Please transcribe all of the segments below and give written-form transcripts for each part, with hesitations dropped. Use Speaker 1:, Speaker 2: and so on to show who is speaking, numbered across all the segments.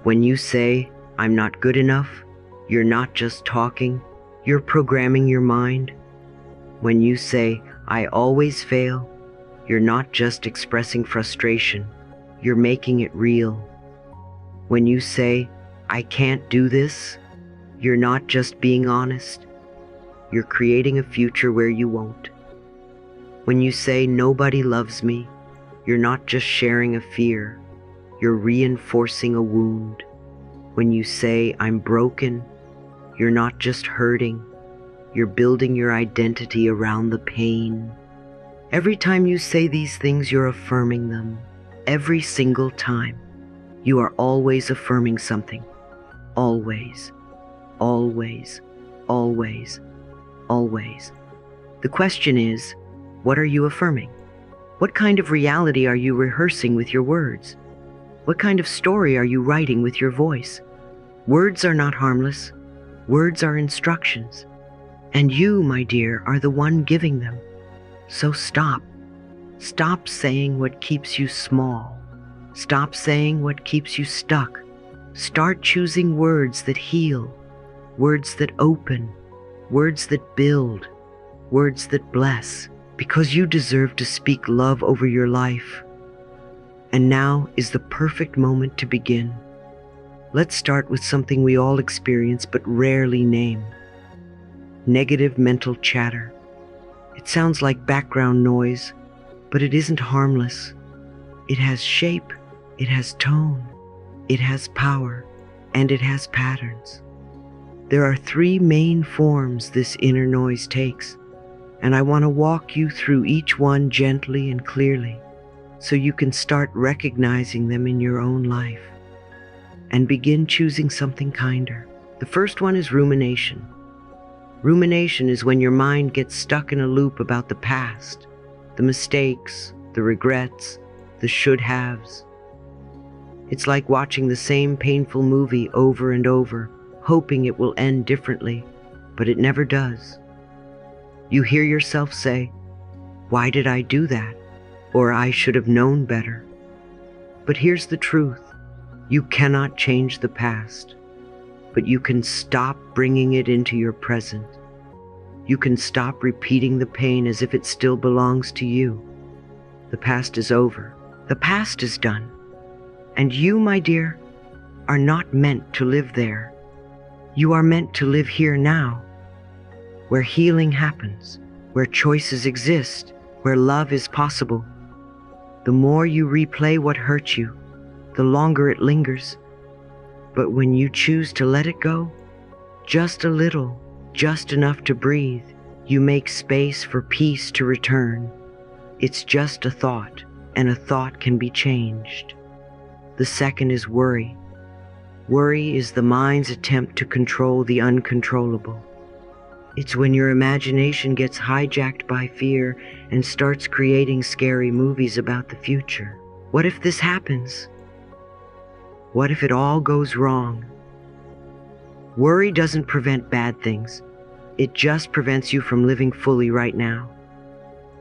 Speaker 1: When you say, "I'm not good enough," you're not just talking, you're programming your mind. When you say, "I always fail," you're not just expressing frustration, you're making it real. When you say, "I can't do this," you're not just being honest, you're creating a future where you won't. When you say, "Nobody loves me," you're not just sharing a fear, you're reinforcing a wound. When you say, "I'm broken," you're not just hurting, you're building your identity around the pain. Every time you say these things, you're affirming them. Every single time. You are always affirming something. Always, always, always, always. The question is, what are you affirming? What kind of reality are you rehearsing with your words? What kind of story are you writing with your voice? Words are not harmless. Words are instructions. And you, my dear, are the one giving them. So stop. Stop saying what keeps you small. Stop saying what keeps you stuck. Start choosing words that heal, words that open, words that build, words that bless, because you deserve to speak love over your life. And now is the perfect moment to begin. Let's start with something we all experience but rarely name. Negative mental chatter. It sounds like background noise, but it isn't harmless. It has shape, it has tone, it has power, and it has patterns. There are 3 main forms this inner noise takes, and I want to walk you through each one gently and clearly, so you can start recognizing them in your own life and begin choosing something kinder. The first one is rumination. Rumination is when your mind gets stuck in a loop about the past, the mistakes, the regrets, the should-haves. It's like watching the same painful movie over and over, hoping it will end differently, but it never does. You hear yourself say, "Why did I do that?" Or "I should have known better." But here's the truth. You cannot change the past, but you can stop bringing it into your present. You can stop repeating the pain as if it still belongs to you. The past is over. The past is done. And you, my dear, are not meant to live there. You are meant to live here now, where healing happens, where choices exist, where love is possible. The more you replay what hurt you, the longer it lingers. But when you choose to let it go, just a little, just enough to breathe, you make space for peace to return. It's just a thought, and a thought can be changed. The second is worry. Worry is the mind's attempt to control the uncontrollable. It's when your imagination gets hijacked by fear and starts creating scary movies about the future. What if this happens? What if it all goes wrong? Worry doesn't prevent bad things. It just prevents you from living fully right now.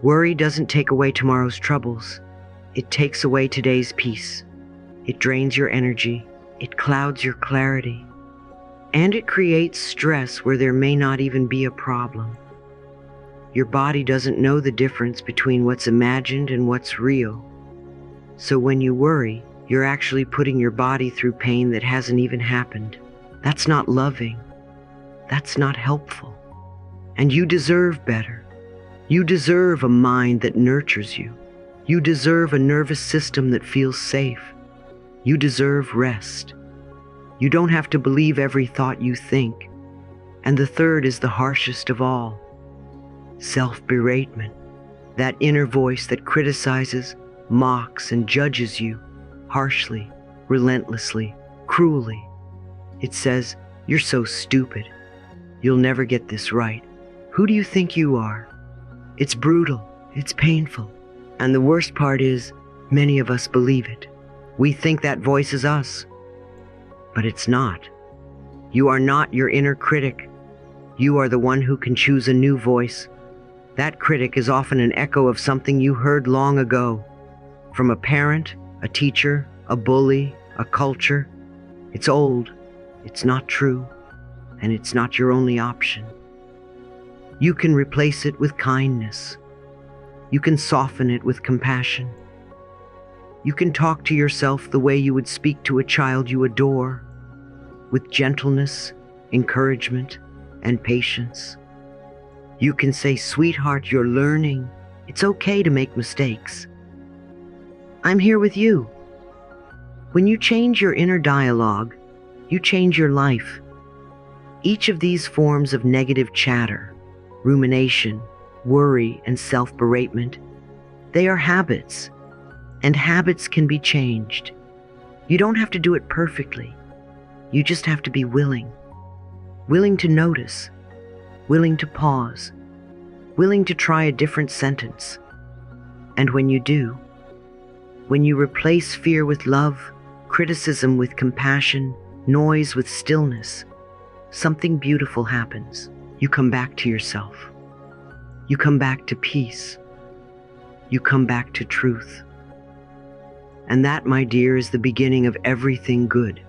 Speaker 1: Worry doesn't take away tomorrow's troubles. It takes away today's peace. It drains your energy. It clouds your clarity. And it creates stress where there may not even be a problem. Your body doesn't know the difference between what's imagined and what's real. So when you worry, you're actually putting your body through pain that hasn't even happened. That's not loving. That's not helpful. And you deserve better. You deserve a mind that nurtures you. You deserve a nervous system that feels safe. You deserve rest. You don't have to believe every thought you think. And the third is the harshest of all. Self-beratement. That inner voice that criticizes, mocks, and judges you harshly, relentlessly, cruelly. It says, "You're so stupid. You'll never get this right. Who do you think you are?" It's brutal. It's painful. And the worst part is, many of us believe it. We think that voice is us. But it's not. You are not your inner critic. You are the one who can choose a new voice. That critic is often an echo of something you heard long ago, from a parent, a teacher, a bully, a culture. It's old, it's not true, and it's not your only option. You can replace it with kindness. You can soften it with compassion. You can talk to yourself the way you would speak to a child you adore, with gentleness, encouragement, and patience. You can say, "Sweetheart, you're learning. It's okay to make mistakes. I'm here with you." When you change your inner dialogue, you change your life. Each of these forms of negative chatter, rumination, worry, and self-beratement, they are habits, and habits can be changed. You don't have to do it perfectly. You just have to be willing. Willing to notice, willing to pause, willing to try a different sentence. And when you do, when you replace fear with love, criticism with compassion, noise with stillness, something beautiful happens. You come back to yourself. You come back to peace. You come back to truth. And that, my dear, is the beginning of everything good.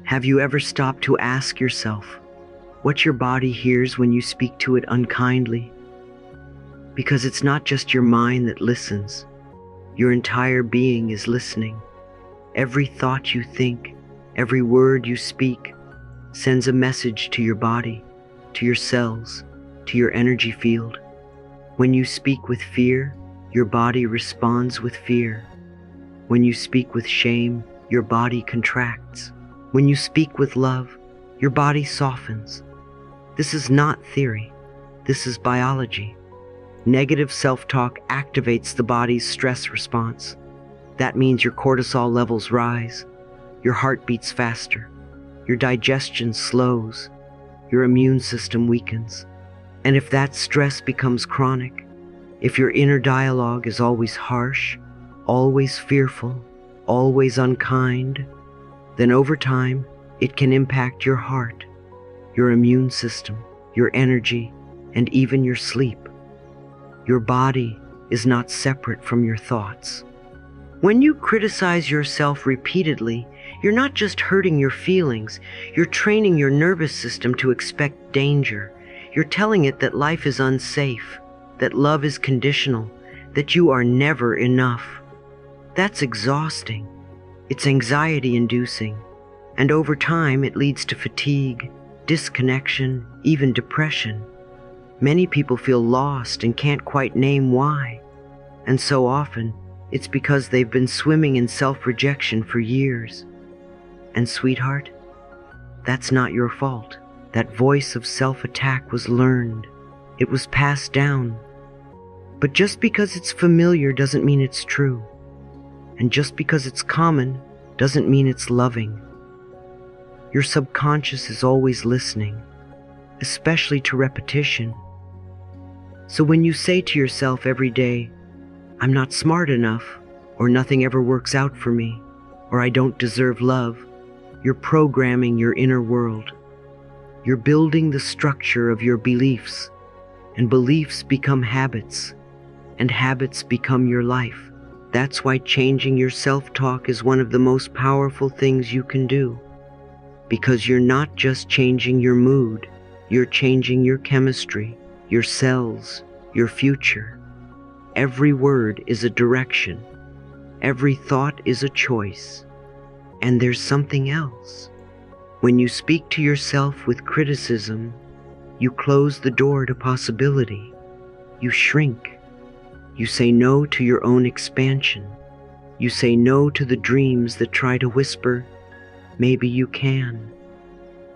Speaker 1: Have you ever stopped to ask yourself what your body hears when you speak to it unkindly? Because it's not just your mind that listens. Your entire being is listening. Every thought you think, every word you speak, sends a message to your body, to your cells, to your energy field. When you speak with fear, your body responds with fear. When you speak with shame, your body contracts. When you speak with love, your body softens. This is not theory. This is biology. Negative self-talk activates the body's stress response. That means your cortisol levels rise, your heart beats faster, your digestion slows, your immune system weakens. And if that stress becomes chronic, if your inner dialogue is always harsh, always fearful, always unkind, then over time, it can impact your heart, your immune system, your energy, and even your sleep. Your body is not separate from your thoughts. When you criticize yourself repeatedly, you're not just hurting your feelings, you're training your nervous system to expect danger. You're telling it that life is unsafe, that love is conditional, that you are never enough. That's exhausting. It's anxiety-inducing. And over time, it leads to fatigue, disconnection, even depression. Many people feel lost and can't quite name why. And so often, it's because they've been swimming in self-rejection for years. And sweetheart, that's not your fault. That voice of self-attack was learned. It was passed down. But just because it's familiar doesn't mean it's true. And just because it's common doesn't mean it's loving. Your subconscious is always listening, especially to repetition. So when you say to yourself every day, "I'm not smart enough," or "nothing ever works out for me," or "I don't deserve love," you're programming your inner world. You're building the structure of your beliefs, and beliefs become habits, and habits become your life. That's why changing your self-talk is one of the most powerful things you can do. Because you're not just changing your mood, you're changing your chemistry, your cells, your future. Every word is a direction. Every thought is a choice. And there's something else. When you speak to yourself with criticism, you close the door to possibility. You shrink. You say no to your own expansion. You say no to the dreams that try to whisper, "Maybe you can."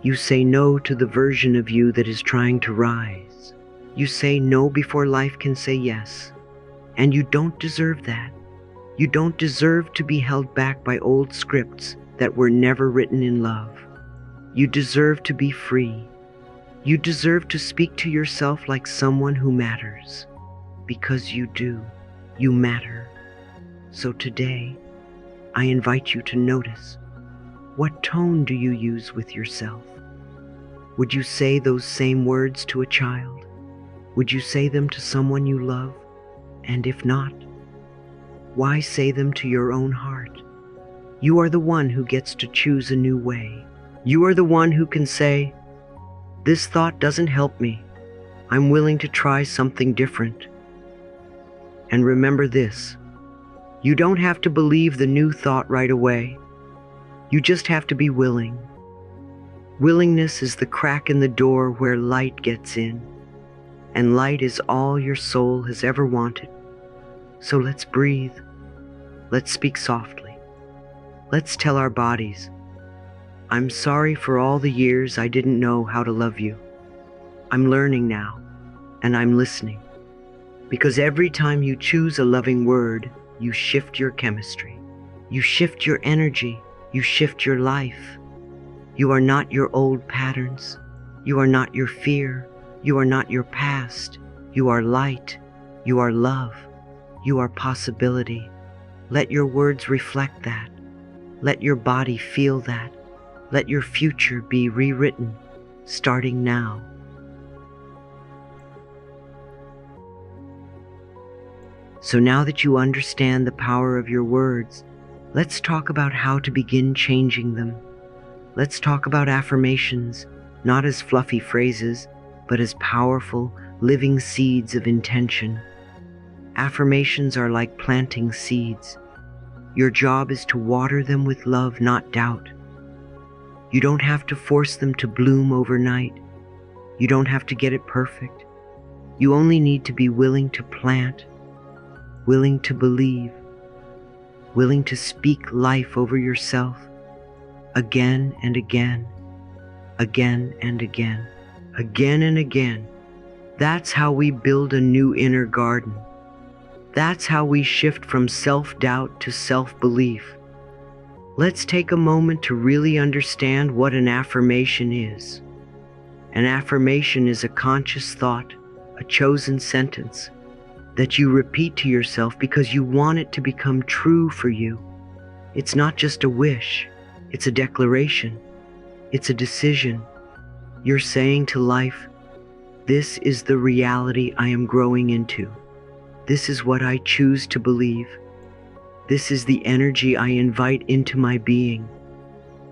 Speaker 1: You say no to the version of you that is trying to rise. You say no before life can say yes. And you don't deserve that. You don't deserve to be held back by old scripts that were never written in love. You deserve to be free. You deserve to speak to yourself like someone who matters. Because you do. You matter. So today, I invite you to notice, what tone do you use with yourself? Would you say those same words to a child? Would you say them to someone you love? And if not, why say them to your own heart? You are the one who gets to choose a new way. You are the one who can say, "This thought doesn't help me. I'm willing to try something different." And remember this, you don't have to believe the new thought right away. You just have to be willing. Willingness is the crack in the door where light gets in, and light is all your soul has ever wanted. So let's breathe. Let's speak softly. Let's tell our bodies, "I'm sorry for all the years I didn't know how to love you. I'm learning now, and I'm listening." Because every time you choose a loving word, you shift your chemistry. You shift your energy. You shift your life. You are not your old patterns. You are not your fear. You are not your past. You are light. You are love. You are possibility. Let your words reflect that. Let your body feel that. Let your future be rewritten, starting now. So now that you understand the power of your words, let's talk about how to begin changing them. Let's talk about affirmations, not as fluffy phrases, but as powerful, living seeds of intention. Affirmations are like planting seeds. Your job is to water them with love, not doubt. You don't have to force them to bloom overnight. You don't have to get it perfect. You only need to be willing to plant, willing to believe, willing to speak life over yourself again and again, again and again, again and again. That's how we build a new inner garden. That's how we shift from self-doubt to self-belief. Let's take a moment to really understand what an affirmation is. An affirmation is a conscious thought, a chosen sentence that you repeat to yourself because you want it to become true for you. It's not just a wish, it's a declaration, it's a decision. You're saying to life, "This is the reality I am growing into. This is what I choose to believe. This is the energy I invite into my being."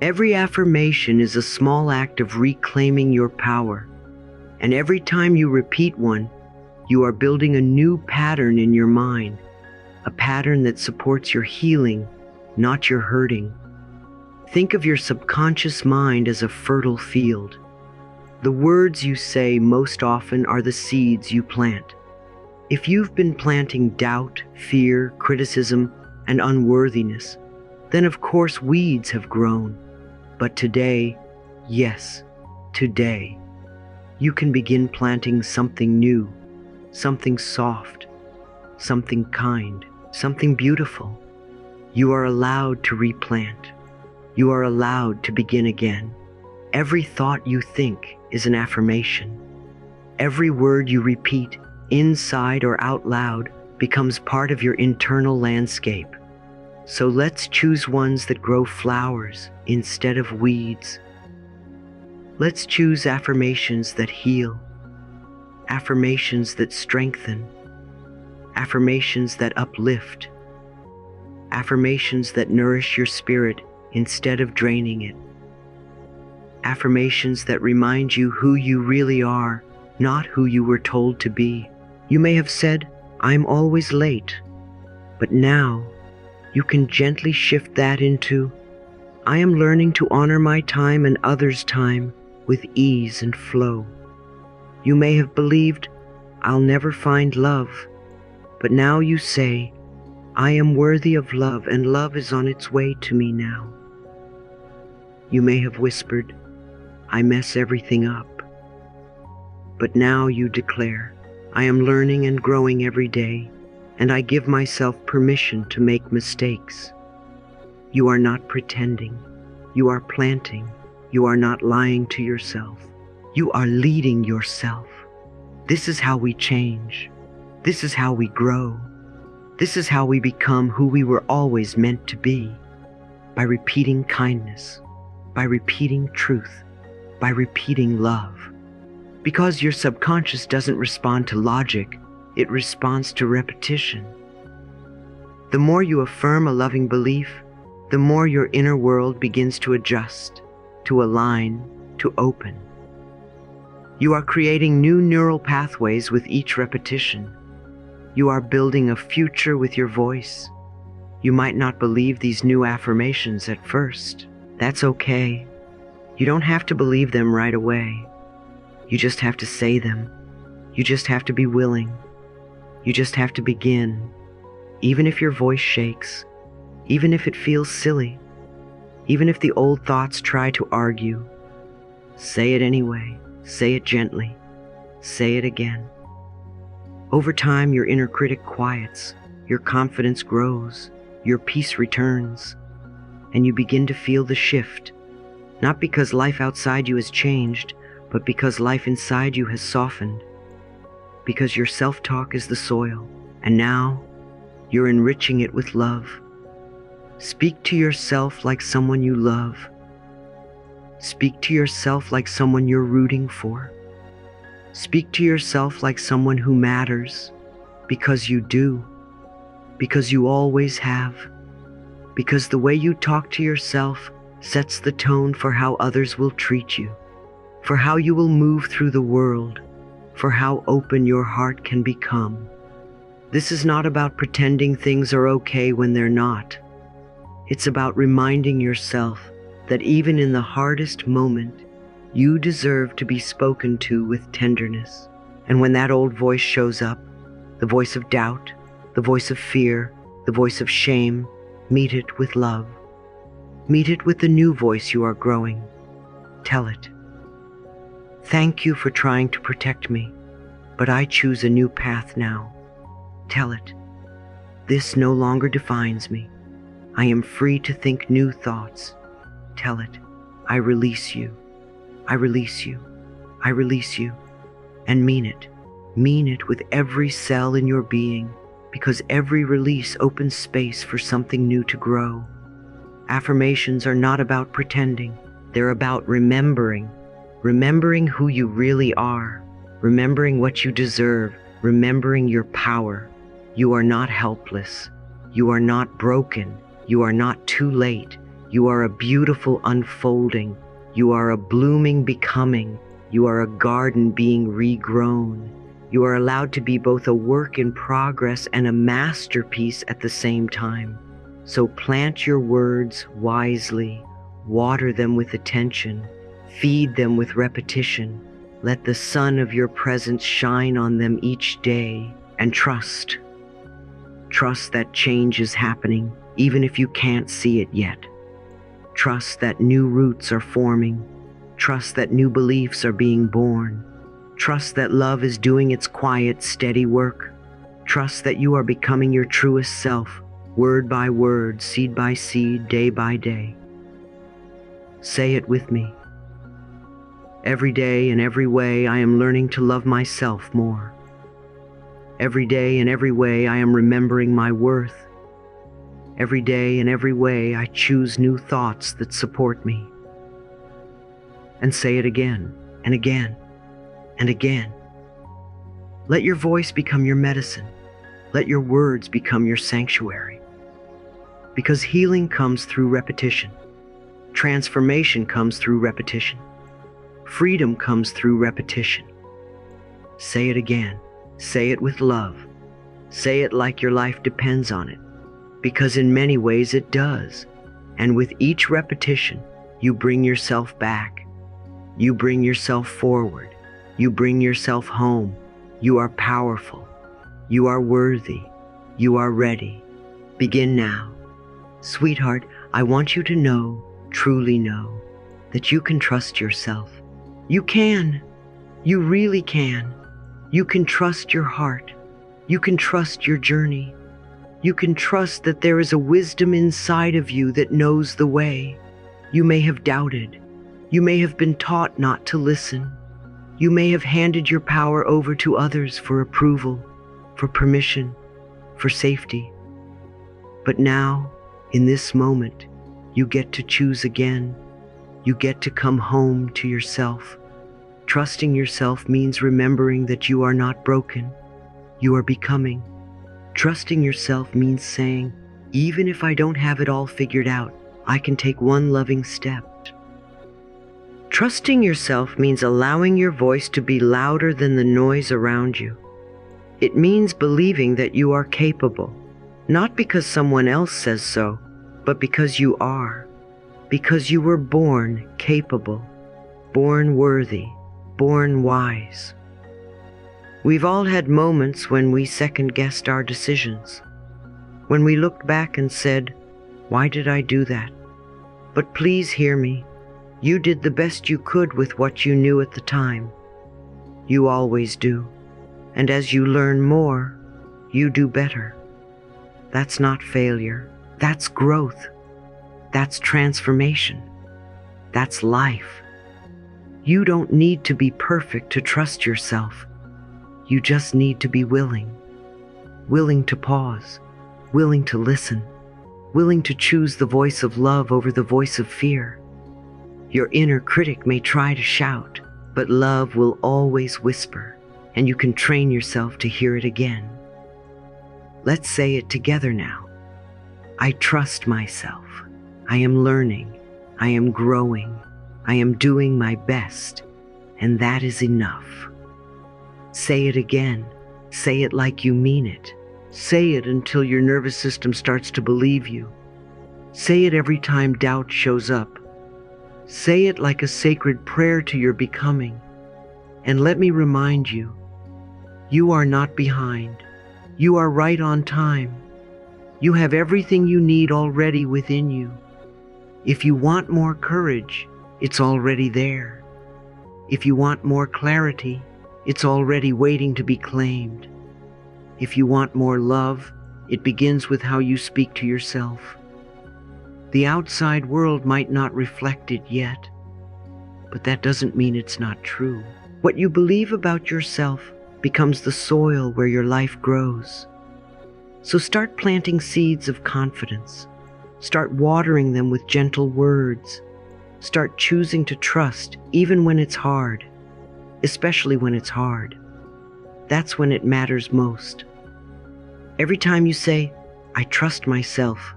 Speaker 1: Every affirmation is a small act of reclaiming your power, and every time you repeat one, you are building a new pattern in your mind, a pattern that supports your healing, not your hurting. Think of your subconscious mind as a fertile field. The words you say most often are the seeds you plant. If you've been planting doubt, fear, criticism, and unworthiness, then of course weeds have grown. But today, yes, today, you can begin planting something new, something soft, something kind, something beautiful. You are allowed to replant. You are allowed to begin again. Every thought you think is an affirmation. Every word you repeat, inside or out loud, becomes part of your internal landscape. So let's choose ones that grow flowers instead of weeds. Let's choose affirmations that heal, affirmations that strengthen, affirmations that uplift, affirmations that nourish your spirit instead of draining it, affirmations that remind you who you really are, not who you were told to be. You may have said, "I'm always late," but now you can gently shift that into, "I am learning to honor my time and others' time with ease and flow." You may have believed, "I'll never find love," but now you say, "I am worthy of love and love is on its way to me now." You may have whispered, "I mess everything up," but now you declare, "I am learning and growing every day, and I give myself permission to make mistakes." You are not pretending. You are planting. You are not lying to yourself. You are leading yourself. This is how we change. This is how we grow. This is how we become who we were always meant to be. By repeating kindness, by repeating truth, by repeating love. Because your subconscious doesn't respond to logic, it responds to repetition. The more you affirm a loving belief, the more your inner world begins to adjust, to align, to open. You are creating new neural pathways with each repetition. You are building a future with your voice. You might not believe these new affirmations at first. That's okay. You don't have to believe them right away. You just have to say them. You just have to be willing. You just have to begin. Even if your voice shakes, even if it feels silly, even if the old thoughts try to argue, say it anyway. Say it gently. Say it again. Over time, your inner critic quiets, your confidence grows, your peace returns, and you begin to feel the shift, not because life outside you has changed, but because life inside you has softened, because your self-talk is the soil, and now you're enriching it with love. Speak to yourself like someone you love. Speak to yourself like someone you're rooting for. Speak to yourself like someone who matters, because you do, because you always have, because the way you talk to yourself sets the tone for how others will treat you, for how you will move through the world, for how open your heart can become. This is not about pretending things are okay when they're not. It's about reminding yourself that even in the hardest moment, you deserve to be spoken to with tenderness. And when that old voice shows up, the voice of doubt, the voice of fear, the voice of shame, meet it with love. Meet it with the new voice you are growing. Tell it, "Thank you for trying to protect me, but I choose a new path now." Tell it, "This no longer defines me. I am free to think new thoughts." Tell it, "I release you. I release you. I release you." And mean it. Mean it with every cell in your being, because every release opens space for something new to grow. Affirmations are not about pretending. They're about remembering. Remembering who you really are. Remembering what you deserve. Remembering your power. You are not helpless. You are not broken. You are not too late. You are a beautiful unfolding. You are a blooming becoming. You are a garden being regrown. You are allowed to be both a work in progress and a masterpiece at the same time. So plant your words wisely, water them with attention, feed them with repetition. Let the sun of your presence shine on them each day, and trust. Trust that change is happening, even if you can't see it yet. Trust that new roots are forming. Trust that new beliefs are being born. Trust that love is doing its quiet, steady work. Trust that you are becoming your truest self, word by word, seed by seed, day by day. Say it with me. Every day in every way, I am learning to love myself more. Every day in every way, I am remembering my worth. Every day in every way, I choose new thoughts that support me. And say it again and again and again. Let your voice become your medicine. Let your words become your sanctuary. Because healing comes through repetition. Transformation comes through repetition. Freedom comes through repetition. Say it again. Say it with love. Say it like your life depends on it. Because in many ways it does. And with each repetition, you bring yourself back. You bring yourself forward. You bring yourself home. You are powerful. You are worthy. You are ready. Begin now. Sweetheart, I want you to know, truly know, that you can trust yourself. You can. You really can. You can trust your heart. You can trust your journey. You can trust that there is a wisdom inside of you that knows the way. You may have doubted. You may have been taught not to listen. You may have handed your power over to others for approval, for permission, for safety. But now, in this moment, you get to choose again. You get to come home to yourself. Trusting yourself means remembering that you are not broken. You are becoming. Trusting yourself means saying, even if I don't have it all figured out, I can take one loving step. Trusting yourself means allowing your voice to be louder than the noise around you. It means believing that you are capable, not because someone else says so, but because you are. Because you were born capable, born worthy, born wise. We've all had moments when we second-guessed our decisions, when we looked back and said, "Why did I do that?" But please hear me. You did the best you could with what you knew at the time. You always do. And as you learn more, you do better. That's not failure. That's growth. That's transformation. That's life. You don't need to be perfect to trust yourself. You just need to be willing. Willing to pause. Willing to listen. Willing to choose the voice of love over the voice of fear. Your inner critic may try to shout, but love will always whisper, and you can train yourself to hear it again. Let's say it together now. I trust myself. I am learning. I am growing. I am doing my best, and that is enough. Say it again. Say it like you mean it. Say it until your nervous system starts to believe you. Say it every time doubt shows up. Say it like a sacred prayer to your becoming. And let me remind you, you are not behind. You are right on time. You have everything you need already within you. If you want more courage, it's already there. If you want more clarity, it's already waiting to be claimed. If you want more love, it begins with how you speak to yourself. The outside world might not reflect it yet, but that doesn't mean it's not true. What you believe about yourself becomes the soil where your life grows. So start planting seeds of confidence. Start watering them with gentle words. Start choosing to trust even when it's hard, especially when it's hard. That's when it matters most. Every time you say, "I trust myself,"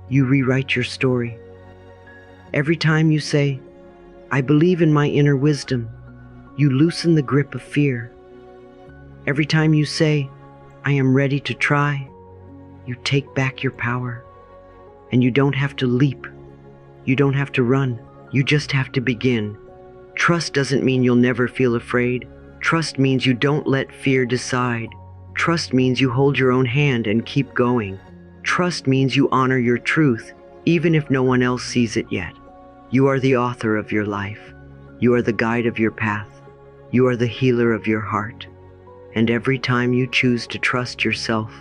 Speaker 1: you rewrite your story. Every time you say, "I believe in my inner wisdom," you loosen the grip of fear. Every time you say, "I am ready to try," you take back your power. And you don't have to leap. You don't have to run. You just have to begin. Trust doesn't mean you'll never feel afraid. Trust means you don't let fear decide. Trust means you hold your own hand and keep going. Trust means you honor your truth, even if no one else sees it yet. You are the author of your life. You are the guide of your path. You are the healer of your heart. And every time you choose to trust yourself,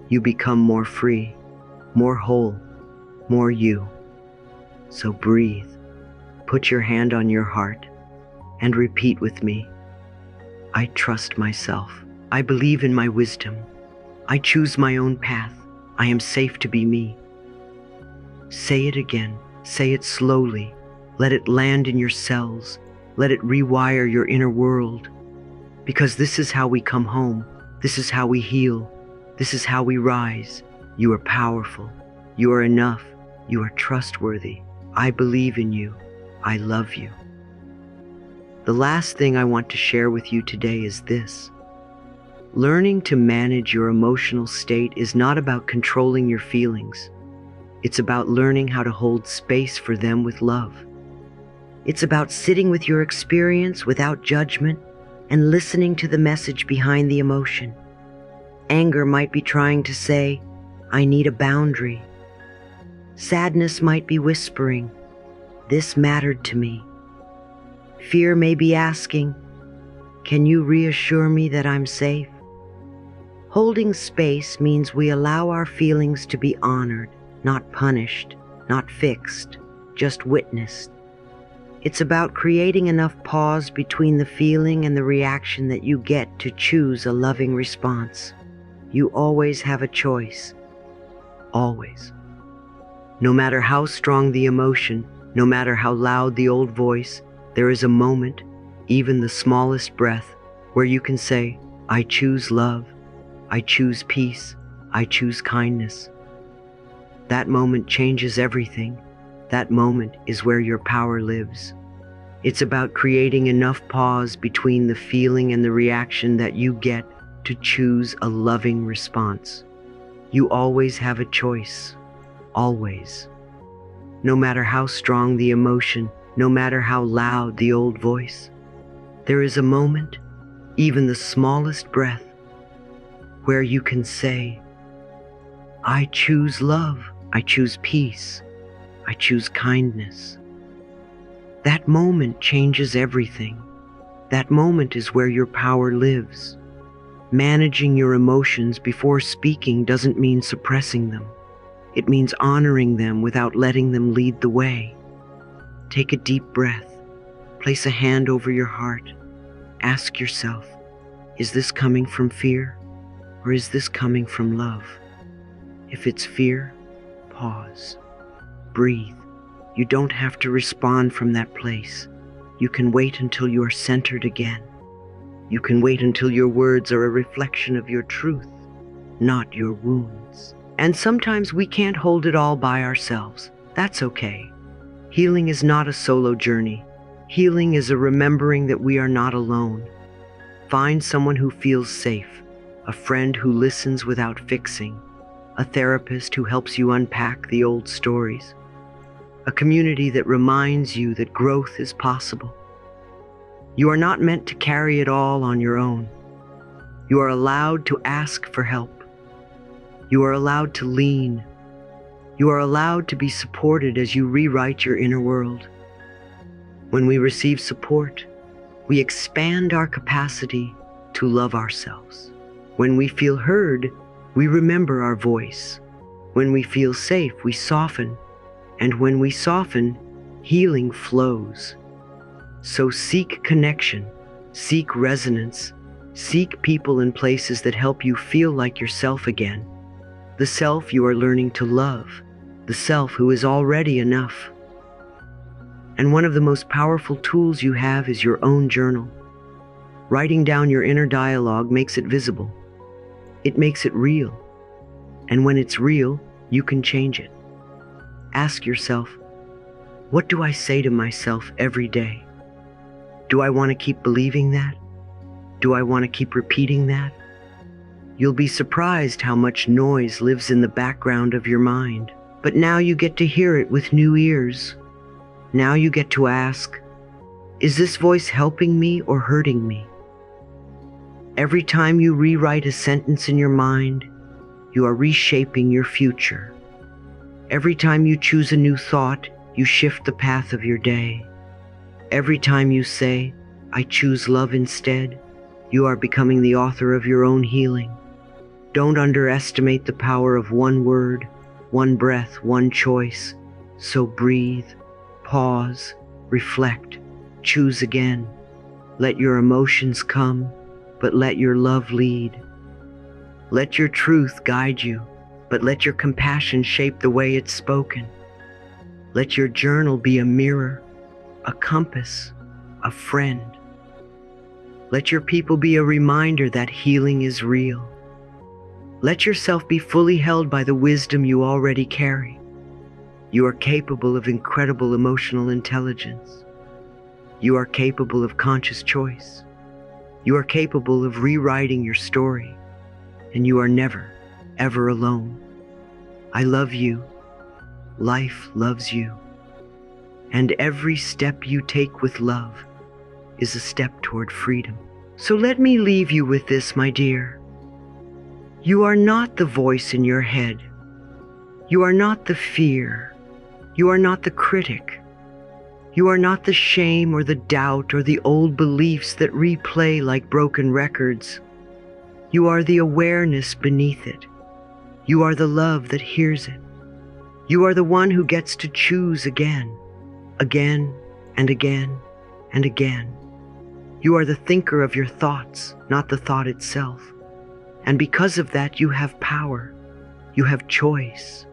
Speaker 1: you become more free, more whole, more you. So breathe, put your hand on your heart, and repeat with me. I trust myself. I believe in my wisdom. I choose my own path. I am safe to be me. Say it again. Say it slowly. Let it land in your cells. Let it rewire your inner world. Because this is how we come home. This is how we heal. This is how we rise. You are powerful. You are enough. You are trustworthy. I believe in you. I love you. The last thing I want to share with you today is this. Learning to manage your emotional state is not about controlling your feelings. It's about learning how to hold space for them with love. It's about sitting with your experience without judgment and listening to the message behind the emotion. Anger might be trying to say, "I need a boundary." Sadness might be whispering, "This mattered to me." Fear may be asking, "Can you reassure me that I'm safe?" Holding space means we allow our feelings to be honored, not punished, not fixed, just witnessed. It's about creating enough pause between the feeling and the reaction that you get to choose a loving response. You always have a choice. Always. No matter how strong the emotion, no matter how loud the old voice, there is a moment, even the smallest breath, where you can say, "I choose love. I choose peace. I choose kindness." That moment changes everything. That moment is where your power lives. It's about creating enough pause between the feeling and the reaction that you get to choose a loving response. You always have a choice. Always. No matter how strong the emotion, no matter how loud the old voice, there is a moment, even the smallest breath, where you can say, I choose love, I choose peace, I choose kindness. That moment changes everything. That moment is where your power lives. Managing your emotions before speaking doesn't mean suppressing them. It means honoring them without letting them lead the way. Take a deep breath. Place a hand over your heart. Ask yourself, is this coming from fear or is this coming from love? If it's fear, pause. Breathe. You don't have to respond from that place. You can wait until you are centered again. You can wait until your words are a reflection of your truth, not your wounds. And sometimes we can't hold it all by ourselves. That's okay. Healing is not a solo journey. Healing is a remembering that we are not alone. Find someone who feels safe, a friend who listens without fixing, a therapist who helps you unpack the old stories, a community that reminds you that growth is possible. You are not meant to carry it all on your own. You are allowed to ask for help. You are allowed to lean. You are allowed to be supported as you rewrite your inner world. When we receive support, we expand our capacity to love ourselves. When we feel heard, we remember our voice. When we feel safe, we soften. And when we soften, healing flows. So seek connection, seek resonance, seek people and places that help you feel like yourself again. The self you are learning to love, the self who is already enough. And one of the most powerful tools you have is your own journal. Writing down your inner dialogue makes it visible. It makes it real. And when it's real, you can change it. Ask yourself, what do I say to myself every day? Do I want to keep believing that? Do I want to keep repeating that? You'll be surprised how much noise lives in the background of your mind. But now you get to hear it with new ears. Now you get to ask, is this voice helping me or hurting me? Every time you rewrite a sentence in your mind, you are reshaping your future. Every time you choose a new thought, you shift the path of your day. Every time you say, I choose love instead, you are becoming the author of your own healing. Don't underestimate the power of one word, one breath, one choice. So breathe, pause, reflect, choose again. Let your emotions come, but let your love lead. Let your truth guide you, but let your compassion shape the way it's spoken. Let your journal be a mirror, a compass, a friend. Let your people be a reminder that healing is real. Let yourself be fully held by the wisdom you already carry. You are capable of incredible emotional intelligence. You are capable of conscious choice. You are capable of rewriting your story. And you are never, ever alone. I love you. Life loves you. And every step you take with love is a step toward freedom. So let me leave you with this, my dear. You are not the voice in your head. You are not the fear. You are not the critic. You are not the shame or the doubt or the old beliefs that replay like broken records. You are the awareness beneath it. You are the love that hears it. You are the one who gets to choose again, again and again and again. You are the thinker of your thoughts, not the thought itself. And because of that, you have power. You have choice.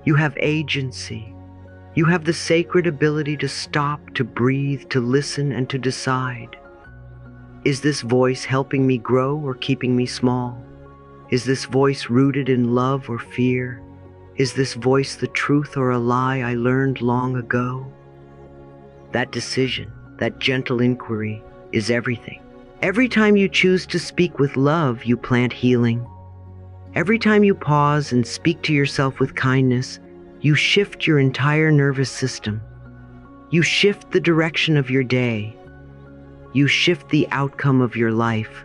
Speaker 1: You have agency. You have the sacred ability to stop, to breathe, to listen, and to decide. Is this voice helping me grow or keeping me small? Is this voice rooted in love or fear? Is this voice the truth or a lie I learned long ago? That decision, that gentle inquiry, is everything. Every time you choose to speak with love, you plant healing. Every time you pause and speak to yourself with kindness, you shift your entire nervous system. You shift the direction of your day. You shift the outcome of your life.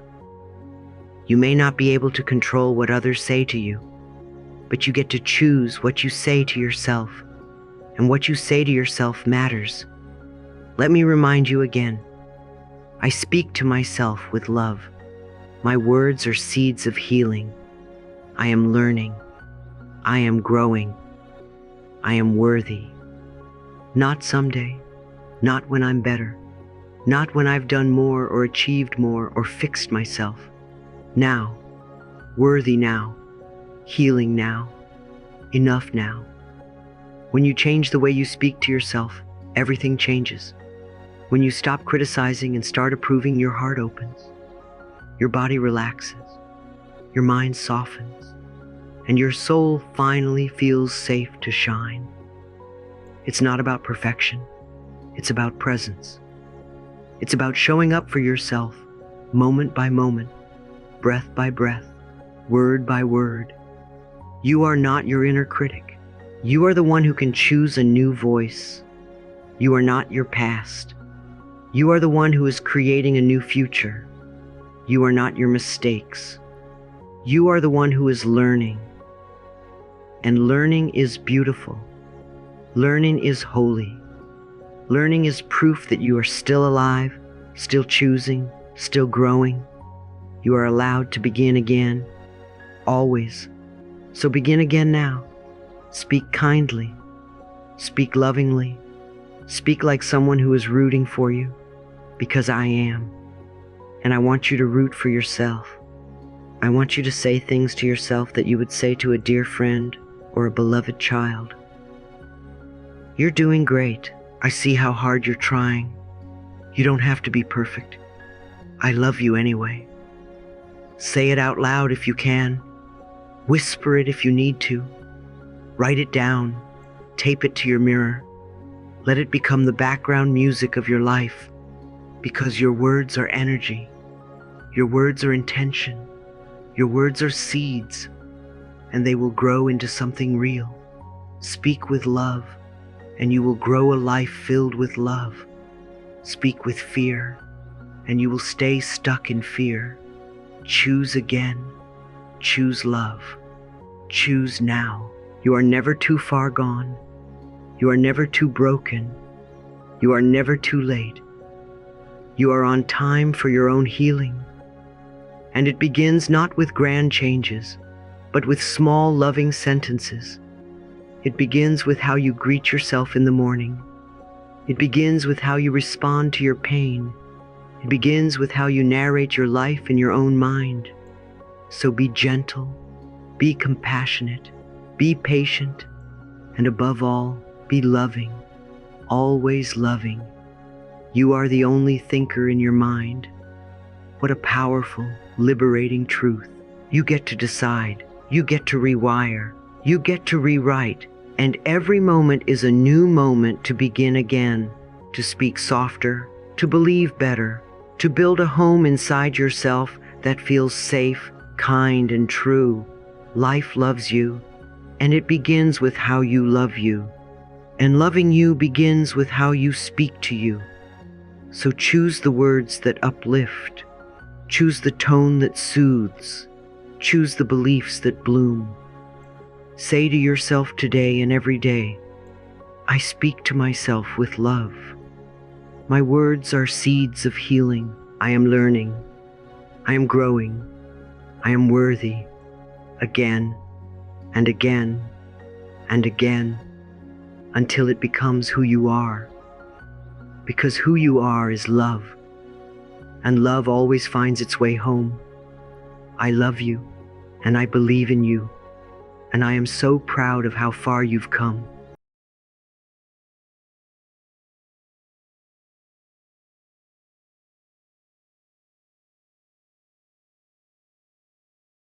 Speaker 1: You may not be able to control what others say to you, but you get to choose what you say to yourself, and what you say to yourself matters. Let me remind you again. I speak to myself with love. My words are seeds of healing. I am learning. I am growing. I am worthy. Not someday, not when I'm better, not when I've done more or achieved more or fixed myself. Now, worthy now, healing now, enough now. When you change the way you speak to yourself, everything changes. When you stop criticizing and start approving, your heart opens, your body relaxes, your mind softens, and your soul finally feels safe to shine. It's not about perfection. It's about presence. It's about showing up for yourself, moment by moment, breath by breath, word by word. You are not your inner critic. You are the one who can choose a new voice. You are not your past. You are the one who is creating a new future. You are not your mistakes. You are the one who is learning. And learning is beautiful. Learning is holy. Learning is proof that you are still alive, still choosing, still growing. You are allowed to begin again, always. So begin again now. Speak kindly. Speak lovingly. Speak like someone who is rooting for you, because I am. And I want you to root for yourself. I want you to say things to yourself that you would say to a dear friend or a beloved child. You're doing great. I see how hard you're trying. You don't have to be perfect. I love you anyway. Say it out loud if you can. Whisper it if you need to. Write it down. Tape it to your mirror. Let it become the background music of your life, because your words are energy. Your words are intention. Your words are seeds, and they will grow into something real. Speak with love, and you will grow a life filled with love. Speak with fear, and you will stay stuck in fear. Choose again. Choose love. Choose now. You are never too far gone. You are never too broken. You are never too late. You are on time for your own healing. And it begins not with grand changes, but with small loving sentences. It begins with how you greet yourself in the morning. It begins with how you respond to your pain. It begins with how you narrate your life in your own mind. So be gentle, be compassionate, be patient, and above all, be loving, always loving. You are the only thinker in your mind. What a powerful, liberating truth. You get to decide. You get to rewire. You get to rewrite. And every moment is a new moment to begin again, to speak softer, to believe better, to build a home inside yourself that feels safe, kind, and true. Life loves you, and it begins with how you love you. And loving you begins with how you speak to you. So choose the words that uplift. Choose the tone that soothes. Choose the beliefs that bloom. Say to yourself today and every day, I speak to myself with love. My words are seeds of healing. I am learning. I am growing. I am worthy. Again and again and again, until it becomes who you are. Because who you are is love, and love always finds its way home. I love you, and I believe in you, and I am so proud of how far you've come.